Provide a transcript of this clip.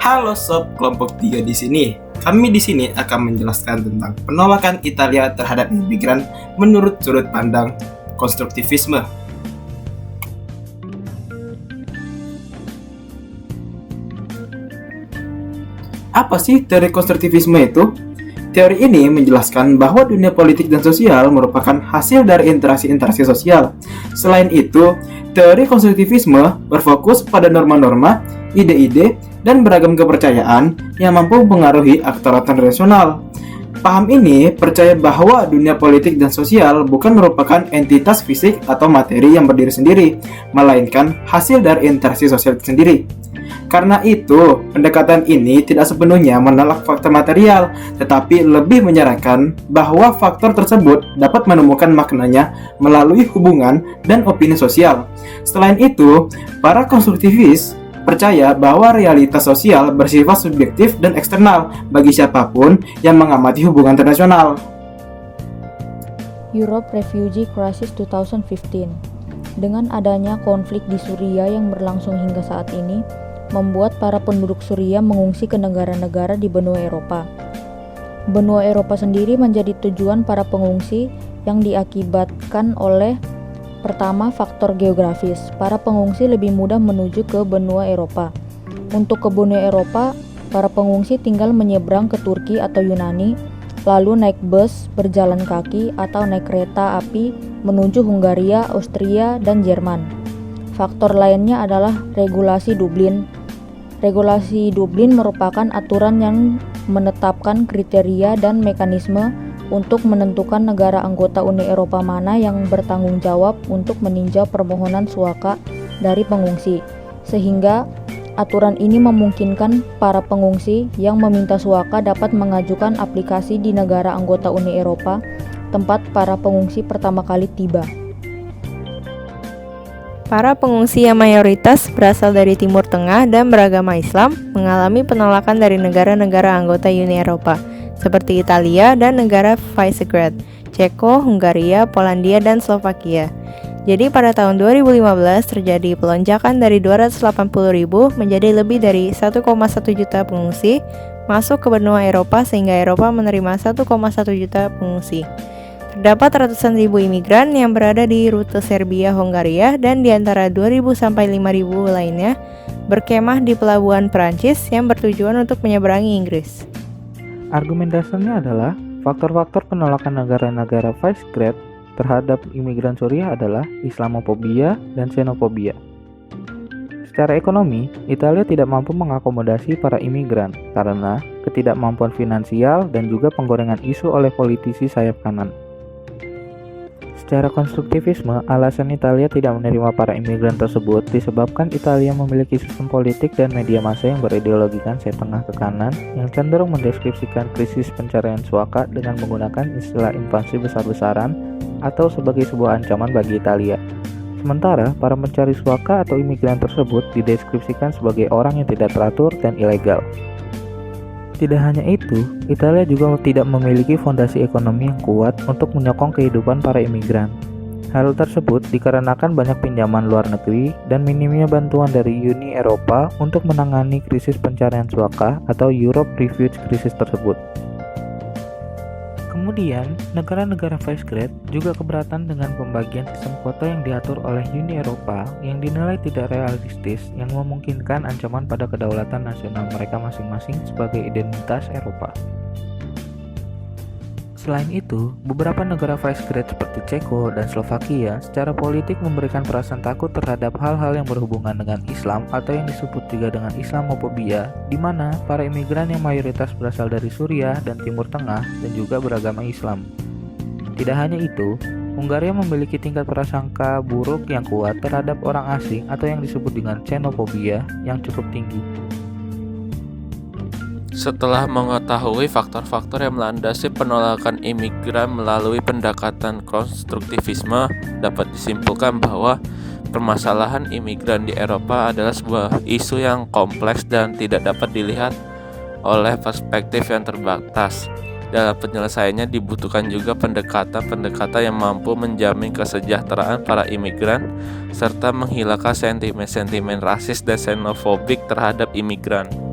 Halo sob kelompok 3 di sini. Kami di sini akan menjelaskan tentang penolakan Italia terhadap imigran menurut sudut pandang konstruktivisme. Apa sih teori konstruktivisme itu? Teori ini menjelaskan bahwa dunia politik dan sosial merupakan hasil dari interaksi-interaksi sosial. Selain itu, teori konstruktivisme berfokus pada norma-norma, ide-ide, dan beragam kepercayaan yang mampu mempengaruhi aktor-aktor rasional. Paham ini percaya bahwa dunia politik dan sosial bukan merupakan entitas fisik atau materi yang berdiri sendiri, melainkan hasil dari interaksi sosial itu sendiri. Karena itu, pendekatan ini tidak sepenuhnya menolak faktor material, tetapi lebih menyarankan bahwa faktor tersebut dapat menemukan maknanya melalui hubungan dan opini sosial. Selain itu, para konstruktivis percaya bahwa realitas sosial bersifat subjektif dan eksternal bagi siapapun yang mengamati hubungan internasional. Europe Refugee Crisis 2015. Dengan adanya konflik di Suriah yang berlangsung hingga saat ini, membuat para penduduk Suriah mengungsi ke negara-negara di benua Eropa. Benua Eropa sendiri menjadi tujuan para pengungsi yang diakibatkan oleh pertama, faktor geografis. Para pengungsi lebih mudah menuju ke benua Eropa. Untuk ke benua Eropa, para pengungsi tinggal menyeberang ke Turki atau Yunani, lalu naik bus, berjalan kaki, atau naik kereta api menuju Hungaria, Austria, dan Jerman. Faktor lainnya adalah regulasi Dublin. Regulasi Dublin merupakan aturan yang menetapkan kriteria dan mekanisme untuk menentukan negara anggota Uni Eropa mana yang bertanggung jawab untuk meninjau permohonan suaka dari pengungsi, sehingga aturan ini memungkinkan para pengungsi yang meminta suaka dapat mengajukan aplikasi di negara anggota Uni Eropa tempat para pengungsi pertama kali tiba. Para pengungsi yang mayoritas berasal dari Timur Tengah dan beragama Islam mengalami penolakan dari negara-negara anggota Uni Eropa, seperti Italia dan negara Visegrad, Ceko, Hungaria, Polandia, dan Slovakia. Jadi pada tahun 2015 terjadi pelonjakan dari 280.000 menjadi lebih dari 1,1 juta pengungsi masuk ke benua Eropa sehingga Eropa menerima 1,1 juta pengungsi. Terdapat ratusan ribu imigran yang berada di rute Serbia-Hongaria dan di antara 2.000 sampai 5.000 lainnya berkemah di pelabuhan Perancis yang bertujuan untuk menyeberangi Inggris. Argumen dasarnya adalah faktor-faktor penolakan negara-negara Visegrad terhadap imigran Suriah adalah Islamofobia dan xenofobia. Secara ekonomi, Italia tidak mampu mengakomodasi para imigran karena ketidakmampuan finansial dan juga penggorengan isu oleh politisi sayap kanan. Secara konstruktivisme, alasan Italia tidak menerima para imigran tersebut disebabkan Italia memiliki sistem politik dan media massa yang berideologikan setengah ke kanan yang cenderung mendeskripsikan krisis pencarian suaka dengan menggunakan istilah invasi besar-besaran atau sebagai sebuah ancaman bagi Italia. Sementara, para pencari suaka atau imigran tersebut dideskripsikan sebagai orang yang tidak teratur dan ilegal. Tidak hanya itu, Italia juga tidak memiliki fondasi ekonomi yang kuat untuk menyokong kehidupan para imigran. Hal tersebut dikarenakan banyak pinjaman luar negeri dan minimnya bantuan dari Uni Eropa untuk menangani krisis pencarian suaka atau Europe Refugee Crisis tersebut. Kemudian, negara-negara Visegrad juga keberatan dengan pembagian sistem kuota yang diatur oleh Uni Eropa yang dinilai tidak realistis yang memungkinkan ancaman pada kedaulatan nasional mereka masing-masing sebagai identitas Eropa. Selain itu, beberapa negara Visegrad seperti Ceko dan Slovakia secara politik memberikan perasaan takut terhadap hal-hal yang berhubungan dengan Islam atau yang disebut juga dengan Islamofobia, di mana para imigran yang mayoritas berasal dari Suriah dan Timur Tengah dan juga beragama Islam. Tidak hanya itu, Hungaria memiliki tingkat prasangka buruk yang kuat terhadap orang asing atau yang disebut dengan xenofobia yang cukup tinggi. Setelah mengetahui faktor-faktor yang melandasi penolakan imigran melalui pendekatan konstruktivisme, dapat disimpulkan bahwa permasalahan imigran di Eropa adalah sebuah isu yang kompleks dan tidak dapat dilihat oleh perspektif yang terbatas. Dalam penyelesaiannya dibutuhkan juga pendekatan-pendekatan yang mampu menjamin kesejahteraan para imigran serta menghilangkan sentimen-sentimen rasis dan xenofobik terhadap imigran.